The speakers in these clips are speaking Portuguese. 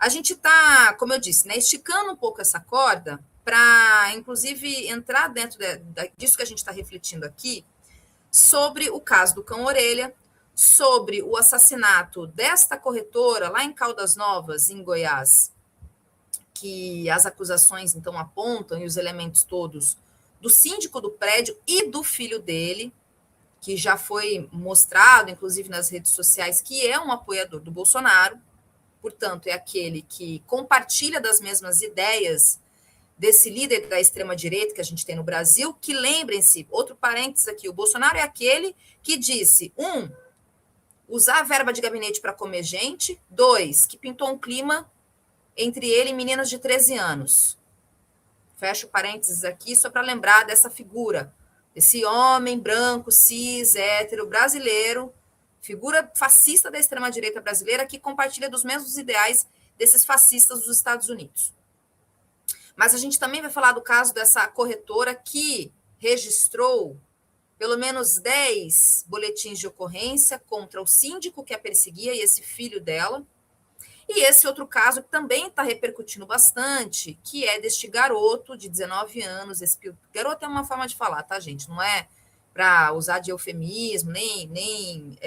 A gente está, como eu disse, né, esticando um pouco essa corda para, inclusive, entrar dentro disso que a gente está refletindo aqui, sobre o caso do cão-orelha, sobre o assassinato desta corretora lá em Caldas Novas, em Goiás, que as acusações, então, apontam, e os elementos todos, do síndico do prédio e do filho dele, que já foi mostrado, inclusive nas redes sociais, que é um apoiador do Bolsonaro, portanto, é aquele que compartilha das mesmas ideias desse líder da extrema-direita que a gente tem no Brasil, que, lembrem-se, outro parênteses aqui, o Bolsonaro é aquele que disse, usar a verba de gabinete para comer gente, 2, que pintou um clima entre ele e meninas de 13 anos. Fecho parênteses aqui só para lembrar dessa figura, esse homem branco, cis, hétero, brasileiro, figura fascista da extrema-direita brasileira que compartilha dos mesmos ideais desses fascistas dos Estados Unidos. Mas a gente também vai falar do caso dessa corretora que registrou pelo menos 10 boletins de ocorrência contra o síndico que a perseguia e esse filho dela. E esse outro caso que também está repercutindo bastante, que é deste garoto de 19 anos. Esse garoto é uma forma de falar, tá, gente? Não é para usar de eufemismo, nem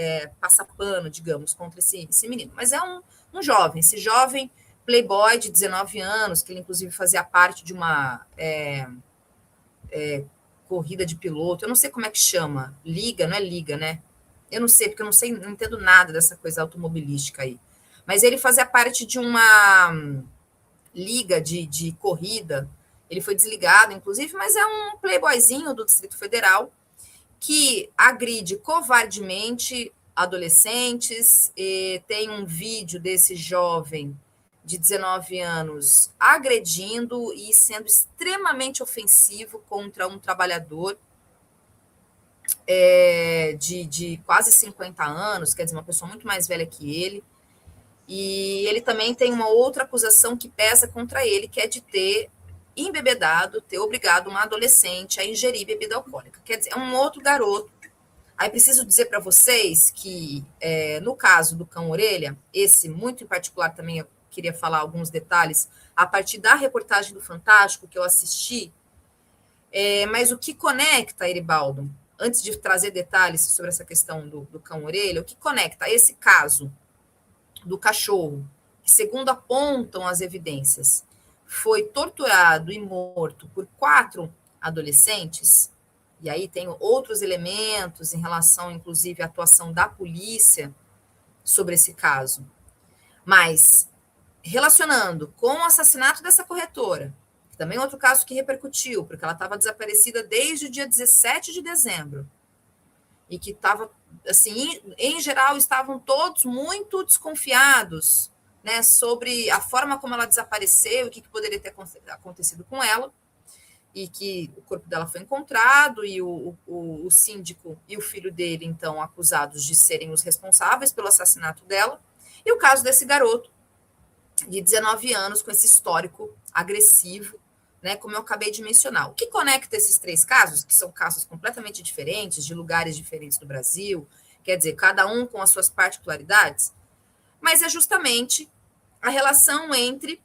passar pano, digamos, contra esse menino. Mas é um jovem, esse jovem playboy de 19 anos, que ele inclusive fazia parte de uma corrida de piloto, eu não sei como é que chama, liga, não é liga, né? Eu não sei, porque eu não sei, não entendo nada dessa coisa automobilística aí. Mas ele fazia parte de uma liga de corrida, ele foi desligado, inclusive, mas é um playboyzinho do Distrito Federal que agride covardemente adolescentes, e tem um vídeo desse jovem de 19 anos agredindo e sendo extremamente ofensivo contra um trabalhador de quase 50 anos, quer dizer, uma pessoa muito mais velha que ele. E ele também tem uma outra acusação que pesa contra ele, que é de ter embebedado, ter obrigado uma adolescente a ingerir bebida alcoólica. Quer dizer, é um outro garoto. Aí preciso dizer para vocês que, no caso do cão-orelha, esse muito em particular também eu queria falar alguns detalhes, a partir da reportagem do Fantástico que eu assisti, mas o que conecta, Eribaldo, antes de trazer detalhes sobre essa questão do cão-orelha, o que conecta esse caso do cachorro, que, segundo apontam as evidências, foi torturado e morto por 4 adolescentes, e aí tem outros elementos em relação, inclusive, à atuação da polícia sobre esse caso. Mas, relacionando com o assassinato dessa corretora, que também é outro caso que repercutiu, porque ela estava desaparecida desde o dia 17 de dezembro, e que estava, assim, em geral, estavam todos muito desconfiados, né, sobre a forma como ela desapareceu, o que poderia ter acontecido com ela, e que o corpo dela foi encontrado, e o síndico e o filho dele, então, acusados de serem os responsáveis pelo assassinato dela, e o caso desse garoto de 19 anos, com esse histórico agressivo, né, como eu acabei de mencionar. O que conecta esses 3 casos, que são casos completamente diferentes, de lugares diferentes do Brasil, quer dizer, cada um com as suas particularidades, mas é justamente a relação entre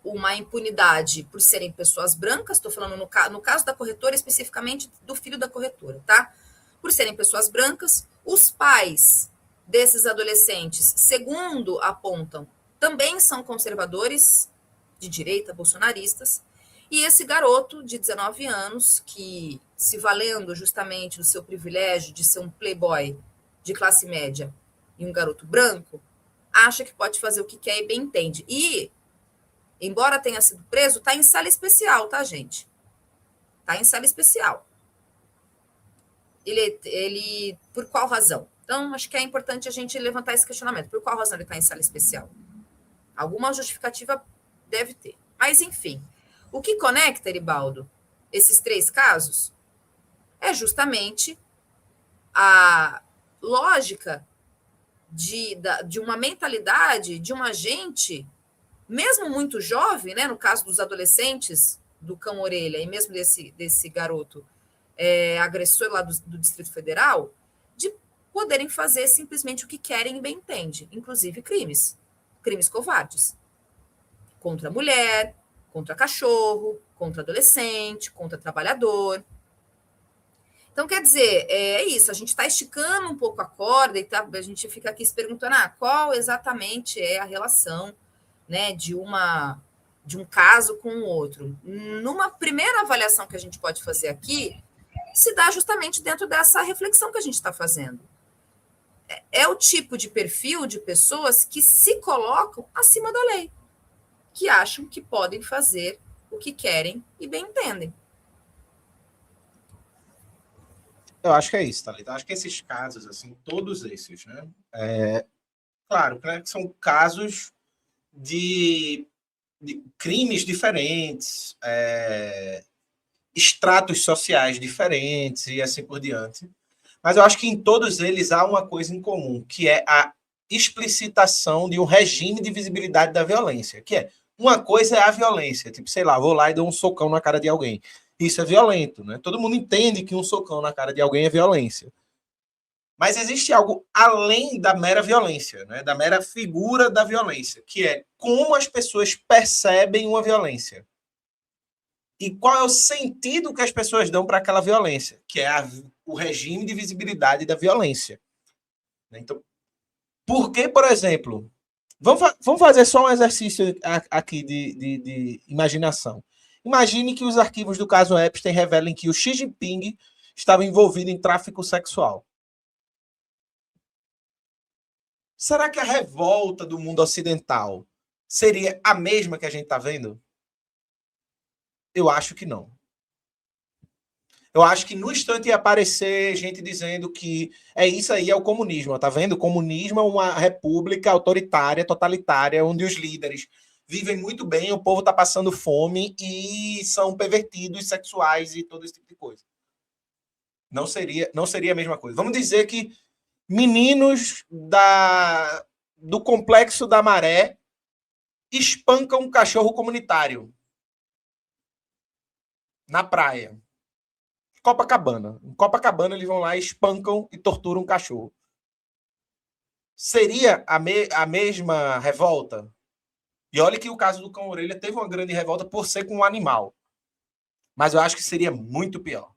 uma impunidade por serem pessoas brancas, estou falando no caso da corretora, especificamente do filho da corretora, tá? Por serem pessoas brancas, os pais desses adolescentes, segundo apontam, também são conservadores, de direita, bolsonaristas, e esse garoto de 19 anos, que, se valendo justamente do seu privilégio de ser um playboy de classe média e um garoto branco, acha que pode fazer o que quer e bem entende. E, embora tenha sido preso, está em sala especial, tá, gente? Está em sala especial. Ele, por qual razão? Então, acho que é importante a gente levantar esse questionamento. Por qual razão ele está em sala especial? Alguma justificativa deve ter. Mas, enfim, o que conecta, Eribaldo, esses 3 casos é justamente a lógica de uma mentalidade de uma gente, mesmo muito jovem, né, no caso dos adolescentes do cão-orelha e mesmo desse garoto agressor lá do Distrito Federal, de poderem fazer simplesmente o que querem e bem entende, inclusive crimes. crimes covardes. Contra a mulher, contra cachorro, contra adolescente, contra trabalhador. Então, quer dizer, é isso, a gente está esticando um pouco a corda e a gente fica aqui se perguntando qual exatamente é a relação, né, de um caso com o outro. Numa primeira avaliação que a gente pode fazer aqui, se dá justamente dentro dessa reflexão que a gente está fazendo. É o tipo de perfil de pessoas que se colocam acima da lei, que acham que podem fazer o que querem e bem entendem. Eu acho que é isso, Thalita. Acho que esses casos, assim, todos esses, né? Claro, né, que são casos de crimes diferentes, estratos sociais diferentes e assim por diante. Mas eu acho que em todos eles há uma coisa em comum, que é a explicitação de um regime de visibilidade da violência, que é uma coisa é a violência, tipo, sei lá, vou lá e dou um socão na cara de alguém. Isso é violento, né? Todo mundo entende que um socão na cara de alguém é violência. Mas existe algo além da mera violência, né? Da mera figura da violência, que é como as pessoas percebem uma violência. E qual é o sentido que as pessoas dão para aquela violência, que é o regime de visibilidade da violência. Então, por que, por exemplo, vamos fazer só um exercício aqui de imaginação. Imagine que os arquivos do caso Epstein revelem que o Xi Jinping estava envolvido em tráfico sexual. Será que a revolta do mundo ocidental seria a mesma que a gente está vendo? Eu acho que não. Eu acho que no instante ia aparecer gente dizendo que isso aí é o comunismo, tá vendo? O comunismo é uma república autoritária, totalitária, onde os líderes vivem muito bem, o povo está passando fome e são pervertidos sexuais e todo esse tipo de coisa. Não seria a mesma coisa. Vamos dizer que meninos do Complexo da Maré espancam um cachorro comunitário na praia. Copacabana. Em Copacabana, eles vão lá, espancam e torturam um cachorro. Seria a mesma revolta? E olha que o caso do cão-orelha teve uma grande revolta por ser com um animal. Mas eu acho que seria muito pior.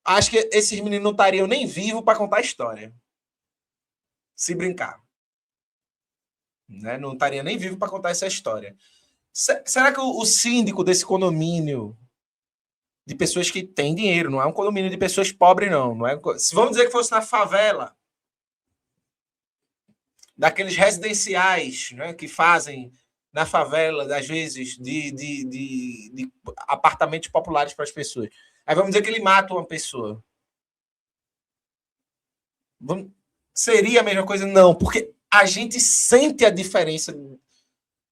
Acho que esses meninos não estariam nem vivos para contar a história. Se brincar. Né? Não estaria nem vivo para contar essa história. Será que o síndico desse condomínio de pessoas que têm dinheiro, não é um condomínio de pessoas pobres, não é? Se vamos dizer que fosse na favela, daqueles residenciais, né, que fazem na favela, às vezes, de apartamentos populares para as pessoas. Aí vamos dizer que ele mata uma pessoa. Seria a mesma coisa? Não, porque a gente sente a diferença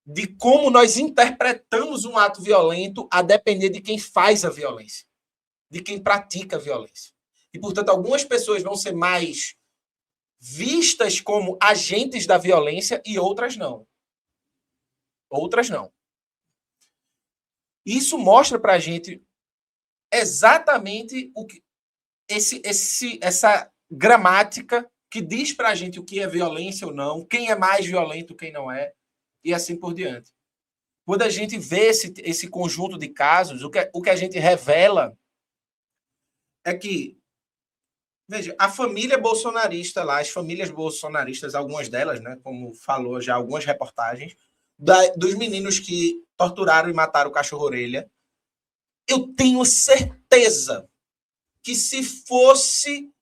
de como nós interpretamos um ato violento a depender de quem faz a violência, de quem pratica a violência. E, portanto, algumas pessoas vão ser mais vistas como agentes da violência e outras não. Outras não. Isso mostra para a gente exatamente o que essa gramática que diz para a gente o que é violência ou não, quem é mais violento, quem não é, e assim por diante. Quando a gente vê esse conjunto de casos, o que a gente revela é que, veja, a família bolsonarista lá, as famílias bolsonaristas, algumas delas, né, como falou já algumas reportagens, dos meninos que torturaram e mataram o cachorro-orelha, eu tenho certeza que se fosse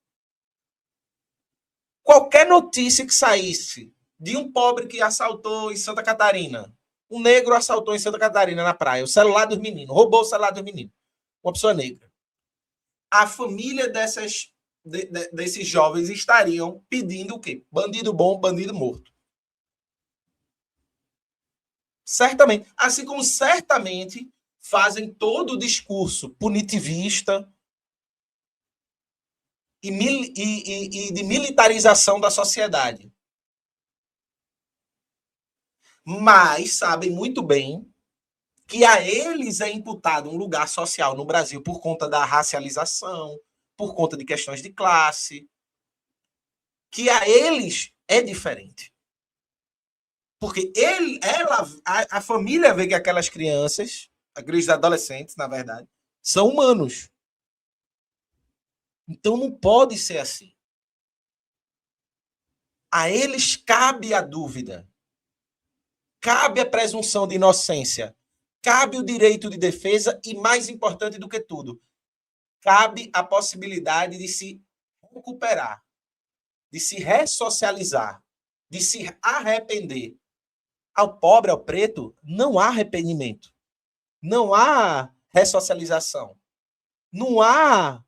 qualquer notícia que saísse de um pobre que assaltou em Santa Catarina, um negro assaltou em Santa Catarina na praia, o celular dos meninos, roubou o celular dos meninos, uma pessoa negra. A família desses jovens estariam pedindo o quê? Bandido bom, bandido morto. Certamente. Assim como certamente fazem todo o discurso punitivista e de militarização da sociedade. Mas sabem muito bem que a eles é imputado um lugar social no Brasil por conta da racialização, por conta de questões de classe, que a eles é diferente. Porque a família vê que aquelas crianças, aqueles adolescentes, na verdade, são humanos. Então não pode ser assim. A eles cabe a dúvida. Cabe a presunção de inocência. Cabe o direito de defesa e, mais importante do que tudo, cabe a possibilidade de se recuperar, de se ressocializar, de se arrepender. Ao pobre, ao preto, não há arrependimento. Não há ressocialização. Não há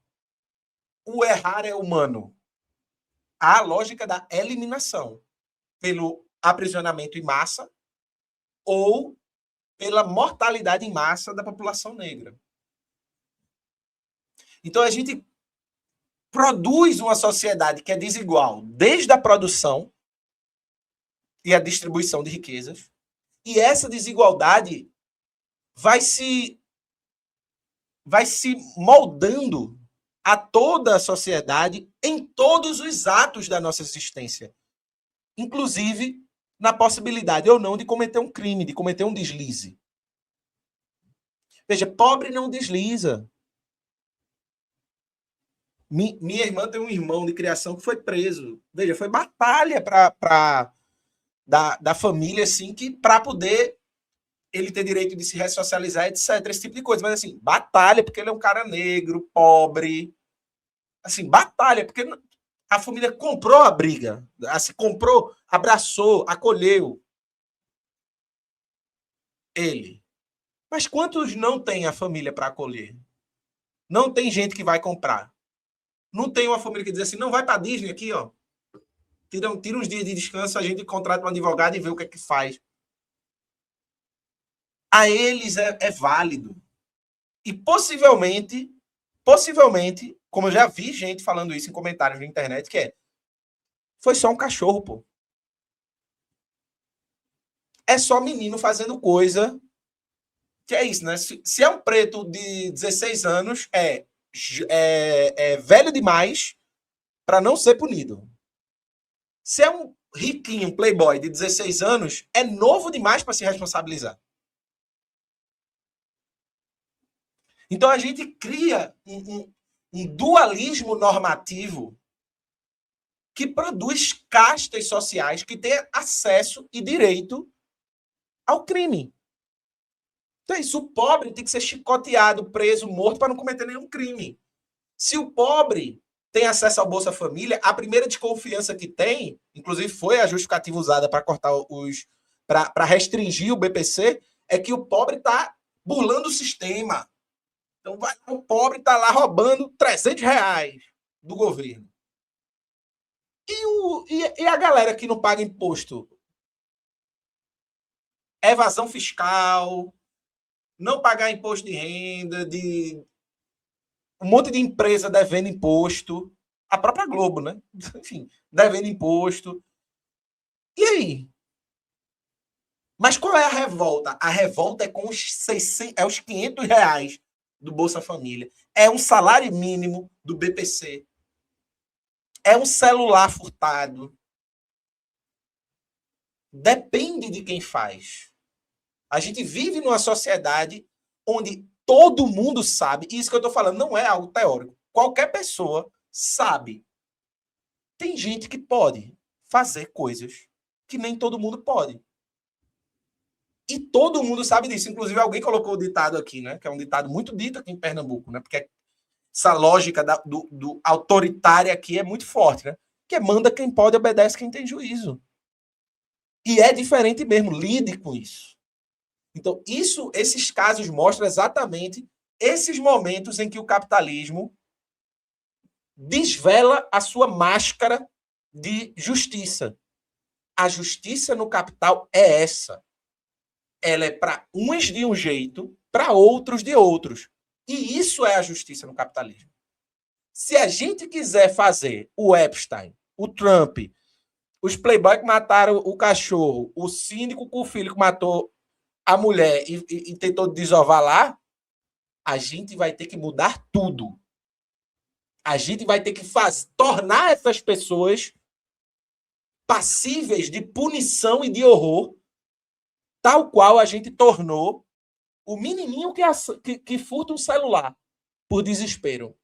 o errar é humano. Há a lógica da eliminação pelo aprisionamento em massa ou pela mortalidade em massa da população negra. Então, a gente produz uma sociedade que é desigual desde a produção e a distribuição de riquezas, e essa desigualdade vai se moldando a toda a sociedade em todos os atos da nossa existência, inclusive na possibilidade ou não de cometer um crime, de cometer um deslize. Veja, pobre não desliza. Minha irmã tem um irmão de criação que foi preso. Veja, foi batalha da família, assim, que para poder ele ter direito de se ressocializar, etc. Esse tipo de coisa. Mas, assim, batalha, porque ele é um cara negro, pobre. Assim, batalha, porque a família comprou a briga. Assim, comprou, abraçou, acolheu ele. Mas quantos não tem a família para acolher? Não tem gente que vai comprar. Não tem uma família que diz assim, não, vai para a Disney aqui, ó. Tira uns dias de descanso, a gente contrata um advogado e vê o que é que faz. A eles é válido. E possivelmente, como eu já vi gente falando isso em comentários na internet, que foi só um cachorro, pô. É só menino fazendo coisa que é isso, né? Se é um preto de 16 anos, é velho demais para não ser punido. Se é um riquinho, um playboy de 16 anos, é novo demais para se responsabilizar. Então a gente cria um dualismo normativo que produz castas sociais que têm acesso e direito ao crime. Então, isso, o pobre tem que ser chicoteado, preso, morto para não cometer nenhum crime. Se o pobre tem acesso ao Bolsa Família, a primeira desconfiança que tem, inclusive foi a justificativa usada para cortar para restringir o BPC, é que o pobre está burlando o sistema. Então, o pobre está lá roubando R$300 do governo. E a galera que não paga imposto? Evasão fiscal, não pagar imposto de renda, um monte de empresa devendo imposto, a própria Globo, né? Enfim, devendo imposto. E aí? Mas qual é a revolta? A revolta é com os R$500 do Bolsa Família. É um salário mínimo do BPC. É um celular furtado. Depende de quem faz. A gente vive numa sociedade onde todo mundo sabe, e isso que eu estou falando não é algo teórico. Qualquer pessoa sabe. Tem gente que pode fazer coisas que nem todo mundo pode. E todo mundo sabe disso. Inclusive, alguém colocou o ditado aqui, né? Que é um ditado muito dito aqui em Pernambuco, né? Porque essa lógica do autoritária aqui é muito forte, né? Que manda quem pode, obedece quem tem juízo. E é diferente mesmo, lide com isso. Então, esses casos mostram exatamente esses momentos em que o capitalismo desvela a sua máscara de justiça. A justiça no capital é essa. Ela é para uns de um jeito, para outros de outros. E isso é a justiça no capitalismo. Se a gente quiser fazer o Epstein, o Trump, os playboys que mataram o cachorro, o síndico com o filho que matou a mulher e tentou desovar lá, a gente vai ter que mudar tudo. A gente vai ter que tornar essas pessoas passíveis de punição e de horror tal qual a gente tornou o menininho que furta um celular por desespero.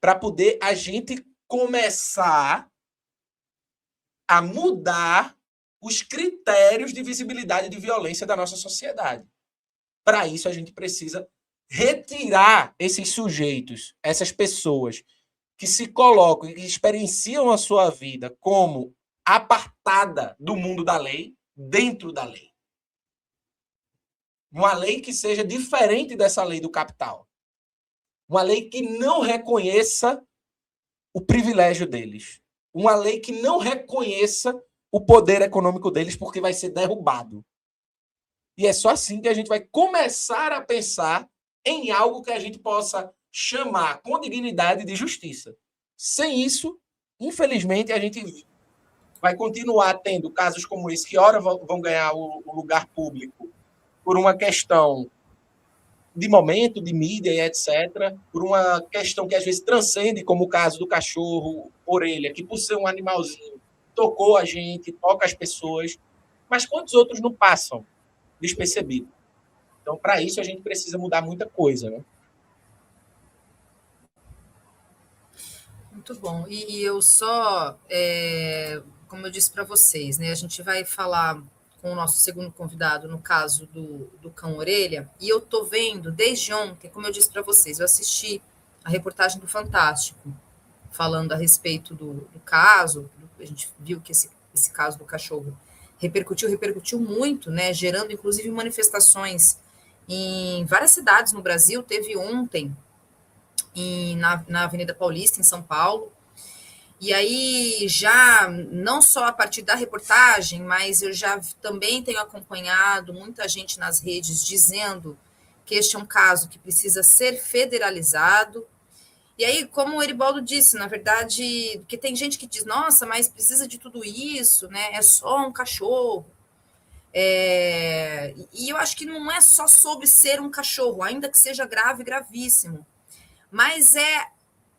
Para poder a gente começar a mudar os critérios de visibilidade de violência da nossa sociedade. Para isso, a gente precisa retirar esses sujeitos, essas pessoas que se colocam e que experienciam a sua vida como apartada do mundo da lei, dentro da lei. Uma lei que seja diferente dessa lei do capital. Uma lei que não reconheça o privilégio deles. Uma lei que não reconheça o poder econômico deles, porque vai ser derrubado. E é só assim que a gente vai começar a pensar em algo que a gente possa chamar com dignidade de justiça. Sem isso, infelizmente, a gente vai continuar tendo casos como esse, que ora vão ganhar o lugar público por uma questão de momento, de mídia e etc., por uma questão que às vezes transcende, como o caso do cachorro orelha, que por ser um animalzinho tocou a gente, toca as pessoas, mas quantos outros não passam despercebido? Então, para isso, a gente precisa mudar muita coisa, né? Muito bom. E eu só, como eu disse para vocês, né, a gente vai falar com o nosso segundo convidado no caso do cão orelha, e eu tô vendo desde ontem, como eu disse para vocês, eu assisti a reportagem do Fantástico, falando a respeito do caso, a gente viu que esse caso do cachorro repercutiu muito, né, gerando inclusive manifestações em várias cidades no Brasil. Teve ontem na Avenida Paulista, em São Paulo. E aí, já, não só a partir da reportagem, mas eu já também tenho acompanhado muita gente nas redes dizendo que este é um caso que precisa ser federalizado. E aí, como o Eribaldo disse, na verdade, que tem gente que diz, nossa, mas precisa de tudo isso, né? É só um cachorro. E eu acho que não é só sobre ser um cachorro, ainda que seja grave, gravíssimo, mas é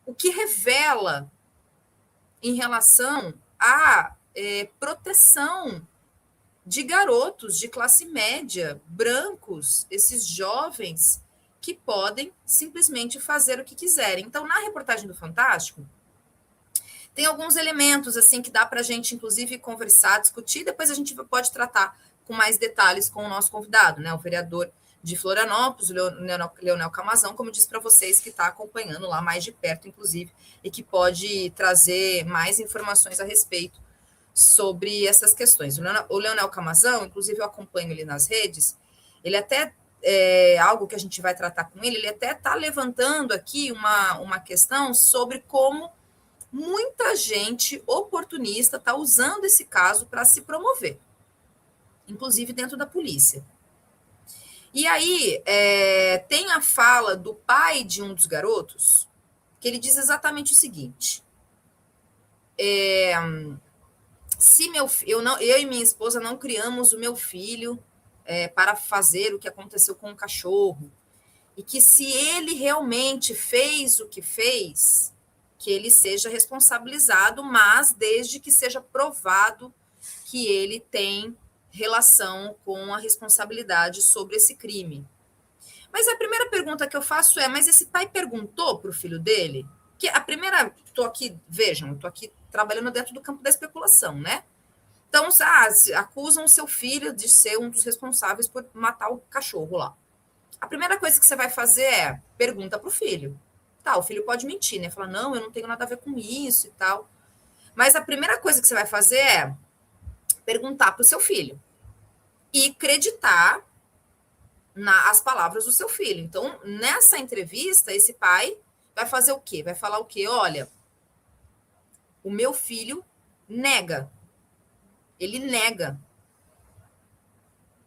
o que revela em relação à proteção de garotos de classe média, brancos, esses jovens que podem simplesmente fazer o que quiserem. Então, na reportagem do Fantástico, tem alguns elementos assim que dá para a gente, inclusive, conversar, discutir, depois a gente pode tratar com mais detalhes com o nosso convidado, né, o vereador de Florianópolis, o Leonel Camazão, como eu disse para vocês, que está acompanhando lá mais de perto, inclusive, e que pode trazer mais informações a respeito sobre essas questões. O Leonel Camazão, inclusive eu acompanho ele nas redes, ele até, algo que a gente vai tratar com ele até está levantando aqui uma questão sobre como muita gente oportunista está usando esse caso para se promover, inclusive dentro da polícia. E aí, tem a fala do pai de um dos garotos, que ele diz exatamente o seguinte: se eu e minha esposa não criamos o meu filho para fazer o que aconteceu com o cachorro, e que se ele realmente fez o que fez, que ele seja responsabilizado, mas desde que seja provado que ele tem relação com a responsabilidade sobre esse crime. Mas a primeira pergunta que eu faço é, mas esse pai perguntou para o filho dele? Que a primeira, vejam, estou aqui trabalhando dentro do campo da especulação, né? Então, acusam o seu filho de ser um dos responsáveis por matar o cachorro lá. A primeira coisa que você vai fazer é pergunta para o filho. Tá, o filho pode mentir, né? Falar, não, eu não tenho nada a ver com isso e tal. Mas a primeira coisa que você vai fazer é perguntar para o seu filho e acreditar nas palavras do seu filho. Então, nessa entrevista, esse pai vai fazer o quê? Vai falar o quê? Olha, o meu filho nega. Ele nega.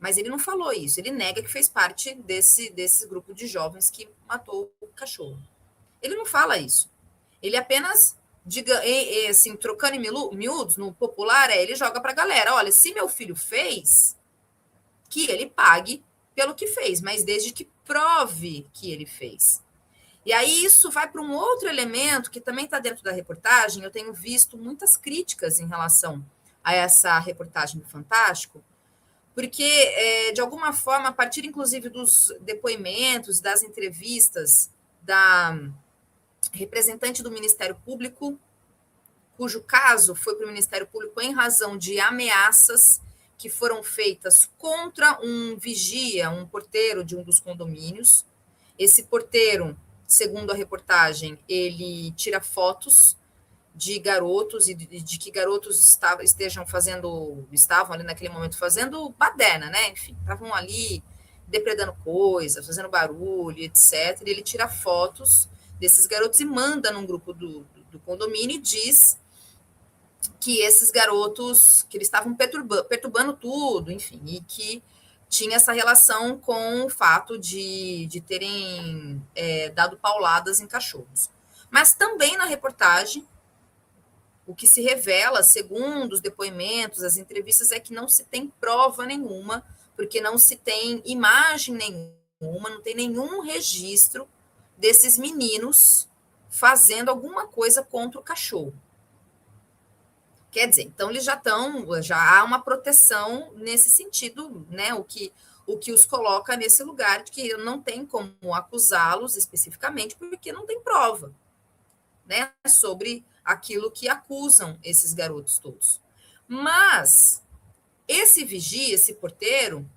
Mas ele não falou isso. Ele nega que fez parte desse grupo de jovens que matou o cachorro. Ele não fala isso. Ele apenas, diga, assim, trocando em miúdos, no popular, ele joga para a galera. Olha, se meu filho fez, que ele pague pelo que fez, mas desde que prove que ele fez. E aí isso vai para um outro elemento que também está dentro da reportagem. Eu tenho visto muitas críticas em relação a essa reportagem do Fantástico, porque, de alguma forma, a partir, inclusive, dos depoimentos, das entrevistas da representante do Ministério Público, cujo caso foi para o Ministério Público em razão de ameaças que foram feitas contra um vigia, um porteiro de um dos condomínios. Esse porteiro, segundo a reportagem, ele tira fotos de garotos e de que garotos estavam ali naquele momento fazendo baderna, né? Enfim, estavam ali depredando coisas, fazendo barulho, etc. E ele tira fotos desses garotos e manda num grupo do condomínio e diz que esses garotos, que eles estavam perturbando tudo, enfim, e que tinha essa relação com o fato de terem dado pauladas em cachorros. Mas também na reportagem, o que se revela, segundo os depoimentos, as entrevistas, é que não se tem prova nenhuma, porque não se tem imagem nenhuma, não tem nenhum registro desses meninos fazendo alguma coisa contra o cachorro. Quer dizer, então eles já há uma proteção nesse sentido, né? O que os coloca nesse lugar de que não tem como acusá-los especificamente, porque não tem prova, né? Sobre aquilo que acusam esses garotos todos. Mas esse vigia, esse porteiro,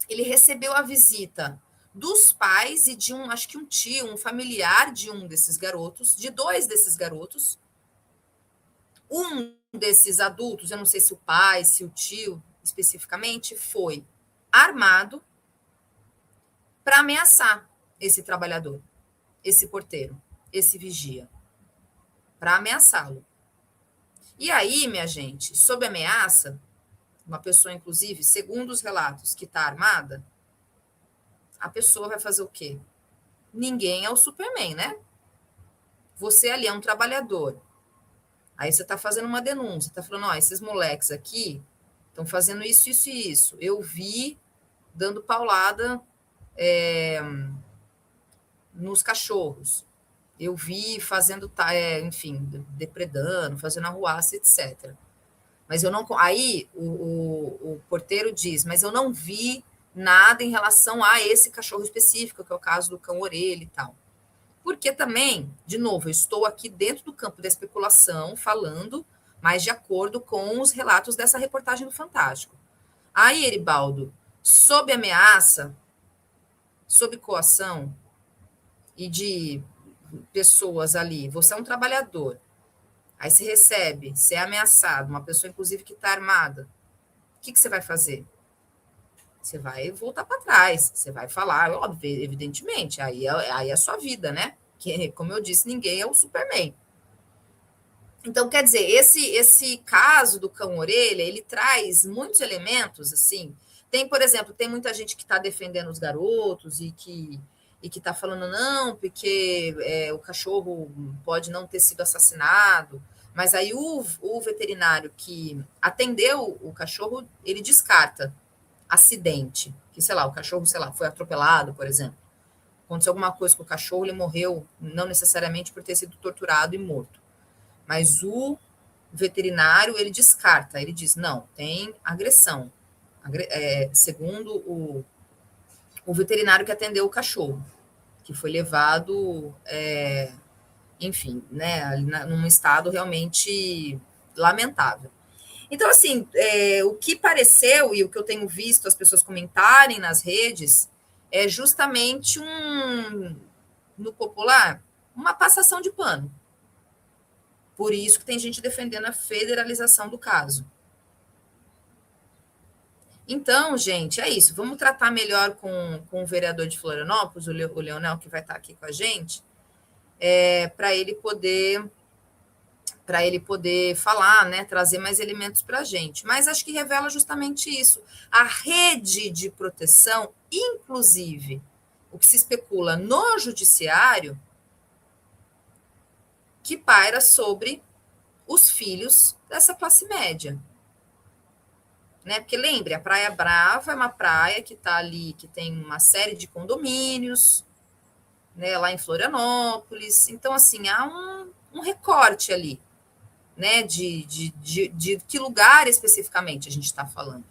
ele recebeu a visita dos pais e de acho que um tio, um familiar de um desses garotos, de dois desses garotos. Um desses adultos, eu não sei se o pai, se o tio especificamente, foi armado para ameaçar esse trabalhador, esse porteiro, esse vigia, para ameaçá-lo. E aí, minha gente, sob ameaça, uma pessoa, inclusive, segundo os relatos, que está armada, a pessoa vai fazer o quê? Ninguém é o Superman, né? Você ali é um trabalhador. Aí você está fazendo uma denúncia, está falando, ó, esses moleques aqui estão fazendo isso, isso e isso. Eu vi dando paulada nos cachorros. Eu vi fazendo, enfim, depredando, fazendo arruaça, etc. Mas eu não. Aí o porteiro diz, mas eu não vi nada em relação a esse cachorro específico, que é o caso do cão-orelha e tal. Porque também, de novo, eu estou aqui dentro do campo da especulação, falando, mas de acordo com os relatos dessa reportagem do Fantástico. Aí, Eribaldo, sob ameaça, sob coação e de pessoas ali, você é um trabalhador, aí você recebe, você é ameaçado, uma pessoa, inclusive, que está armada, o que você vai fazer? Você vai voltar para trás, você vai falar, óbvio, evidentemente, aí é a sua vida, né? Que, como eu disse, ninguém é o Superman. Então, quer dizer, esse caso do cão-orelha, ele traz muitos elementos, assim. Tem, por exemplo, tem muita gente que está defendendo os garotos e que está falando, não, porque o cachorro pode não ter sido assassinado, mas aí o veterinário que atendeu o cachorro, ele descarta acidente, que, sei lá, o cachorro, sei lá, foi atropelado, por exemplo. Aconteceu alguma coisa com o cachorro, ele morreu, não necessariamente por ter sido torturado e morto. Mas o veterinário, ele descarta, ele diz, não, tem agressão. Segundo o veterinário que atendeu o cachorro, que foi levado, enfim, né, num estado realmente lamentável. Então, assim, o que pareceu, e o que eu tenho visto as pessoas comentarem nas redes, é justamente no popular, uma passação de pano. Por isso que tem gente defendendo a federalização do caso. Então, gente, é isso. Vamos tratar melhor com o vereador de Florianópolis, o Leonel, que vai estar aqui com a gente, para ele poder falar, né, trazer mais elementos para a gente. Mas acho que revela justamente isso. A rede de proteção, inclusive, o que se especula no judiciário, que paira sobre os filhos dessa classe média. Né? Porque lembre, a Praia Brava é uma praia que está ali, que tem uma série de condomínios, né, lá em Florianópolis. Então, assim, há um recorte ali, né, de que lugar especificamente a gente está falando.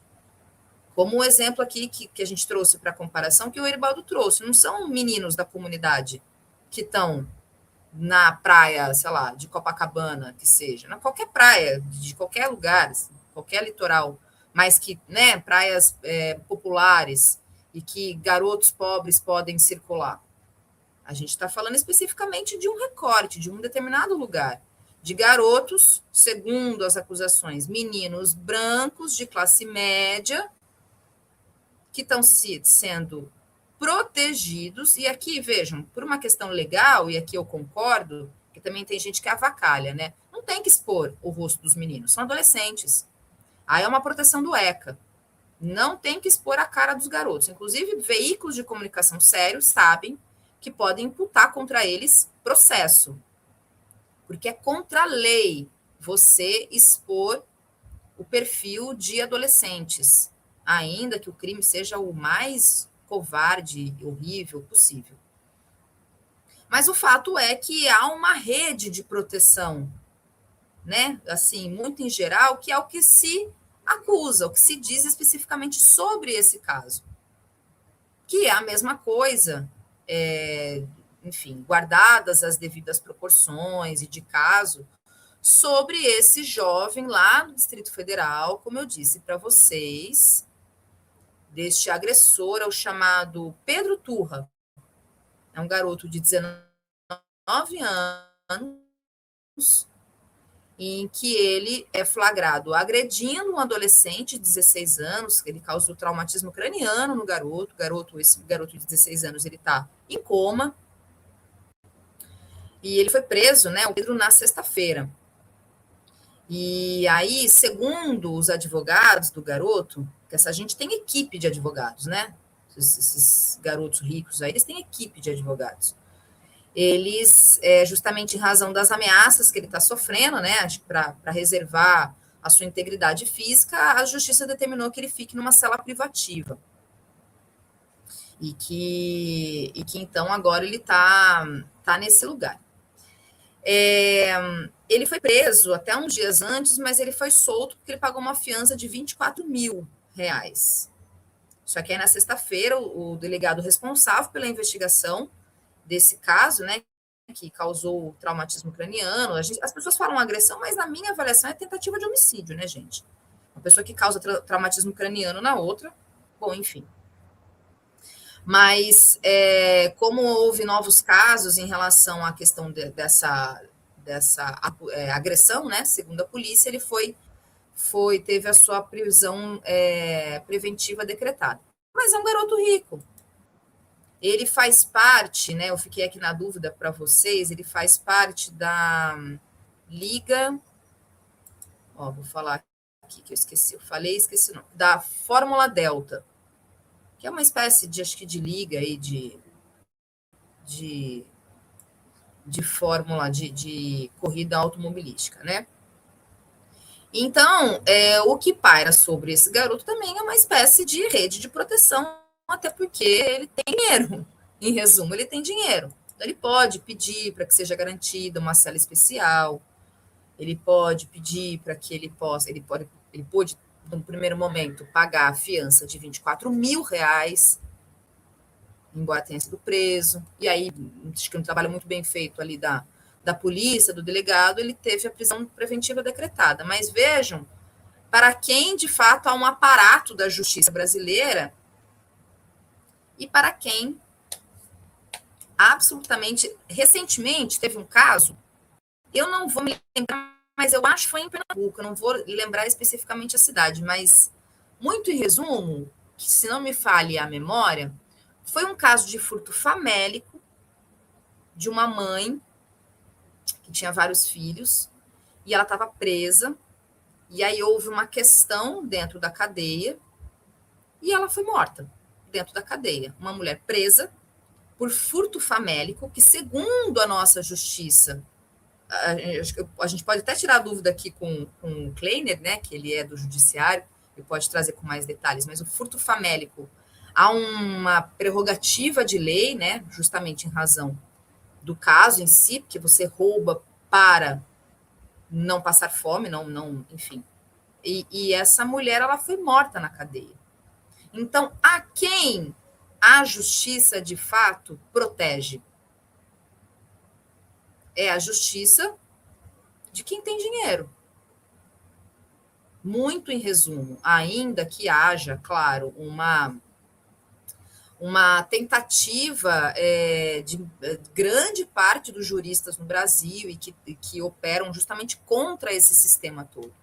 Como o exemplo aqui que a gente trouxe para comparação, que o Eribaldo trouxe, não são meninos da comunidade que estão na praia, sei lá, de Copacabana, que seja, na qualquer praia, de qualquer lugar, qualquer litoral, mas que, né, praias populares e que garotos pobres podem circular. A gente está falando especificamente de um recorte, de um determinado lugar, de garotos, segundo as acusações, meninos brancos de classe média que estão sendo protegidos, e aqui, vejam, por uma questão legal, e aqui eu concordo, que também tem gente que avacalha, né? Não tem que expor o rosto dos meninos, são adolescentes. Aí é uma proteção do ECA. Não tem que expor a cara dos garotos. Inclusive, veículos de comunicação sérios sabem que podem imputar contra eles processo. Porque é contra a lei você expor o perfil de adolescentes, ainda que o crime seja o mais covarde e horrível possível. Mas o fato é que há uma rede de proteção, né? Assim, muito em geral, que é o que se acusa, o que se diz especificamente sobre esse caso. Que é a mesma coisa, enfim, guardadas as devidas proporções e de caso, sobre esse jovem lá no Distrito Federal, como eu disse para vocês, deste agressor, é o chamado Pedro Turra. É um garoto de 19 anos, em que ele é flagrado agredindo um adolescente de 16 anos, ele causou traumatismo craniano no garoto. Esse garoto de 16 anos, ele está em coma. E ele foi preso, né, o Pedro, na sexta-feira. E aí, segundo os advogados do garoto, que essa gente tem equipe de advogados, né? Esses garotos ricos aí, eles têm equipe de advogados. Eles, justamente em razão das ameaças que ele está sofrendo, né, para reservar a sua integridade física, a justiça determinou que ele fique numa cela privativa. E que então agora ele está nesse lugar. Ele foi preso até uns dias antes, mas ele foi solto porque ele pagou uma fiança de R$24 mil. Só que aí na sexta-feira, o delegado responsável pela investigação desse caso, né, que causou traumatismo craniano, as pessoas falam agressão, mas na minha avaliação é tentativa de homicídio, né, gente? Uma pessoa que causa traumatismo craniano na outra, bom, enfim. Mas, como houve novos casos em relação à questão dessa agressão, né, segundo a polícia, ele teve a sua prisão preventiva decretada. Mas é um garoto rico. Ele faz parte, né, eu fiquei aqui na dúvida para vocês, ele faz parte da Liga, vou falar aqui que eu esqueci o nome, da Fórmula Delta, que é uma espécie de, acho que de liga aí de fórmula de corrida automobilística, né? Então, o que paira sobre esse garoto também é uma espécie de rede de proteção, até porque ele tem dinheiro. Em resumo, ele tem dinheiro. Então, ele pode pedir para que seja garantida uma cela especial, ele pode pedir para que ele pode, no primeiro momento, pagar a fiança de R$24 mil, embora tenha sido preso, e aí, acho que um trabalho muito bem feito ali da polícia, do delegado, ele teve a prisão preventiva decretada. Mas vejam, para quem, de fato, há um aparato da justiça brasileira e para quem, absolutamente, recentemente, teve um caso, eu não vou me lembrar, mas eu acho que foi em Pernambuco, eu não vou lembrar especificamente a cidade, mas, muito em resumo, que se não me falhe a memória, foi um caso de furto famélico de uma mãe que tinha vários filhos e ela estava presa, e aí houve uma questão dentro da cadeia e ela foi morta dentro da cadeia. Uma mulher presa por furto famélico, que segundo a nossa justiça, a gente pode até tirar a dúvida aqui com o Kleiner, né, que ele é do judiciário, e pode trazer com mais detalhes, mas o furto famélico há uma prerrogativa de lei, né, justamente em razão do caso em si, porque você rouba para não passar fome, não enfim. E essa mulher, ela foi morta na cadeia. Então, a quem a justiça de fato protege? É a justiça de quem tem dinheiro. Muito em resumo, ainda que haja, claro, uma tentativa de grande parte dos juristas no Brasil e que operam justamente contra esse sistema todo.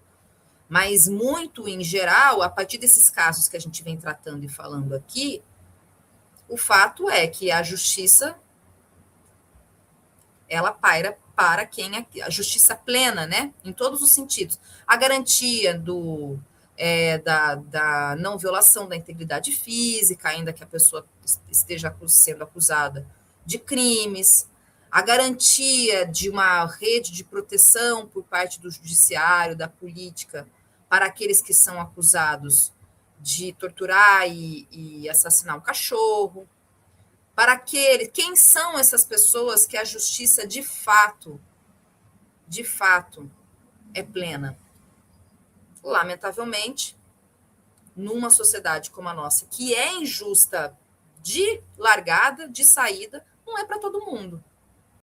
Mas muito em geral, a partir desses casos que a gente vem tratando e falando aqui, o fato é que a justiça ela paira para quem a justiça plena, né? Em todos os sentidos. A garantia da não violação da integridade física, ainda que a pessoa esteja sendo acusada de crimes, a garantia de uma rede de proteção por parte do judiciário, da política, para aqueles que são acusados de torturar e assassinar um cachorro, para quem são essas pessoas que a justiça de fato é plena? Lamentavelmente, numa sociedade como a nossa, que é injusta de largada, de saída, não é para todo mundo.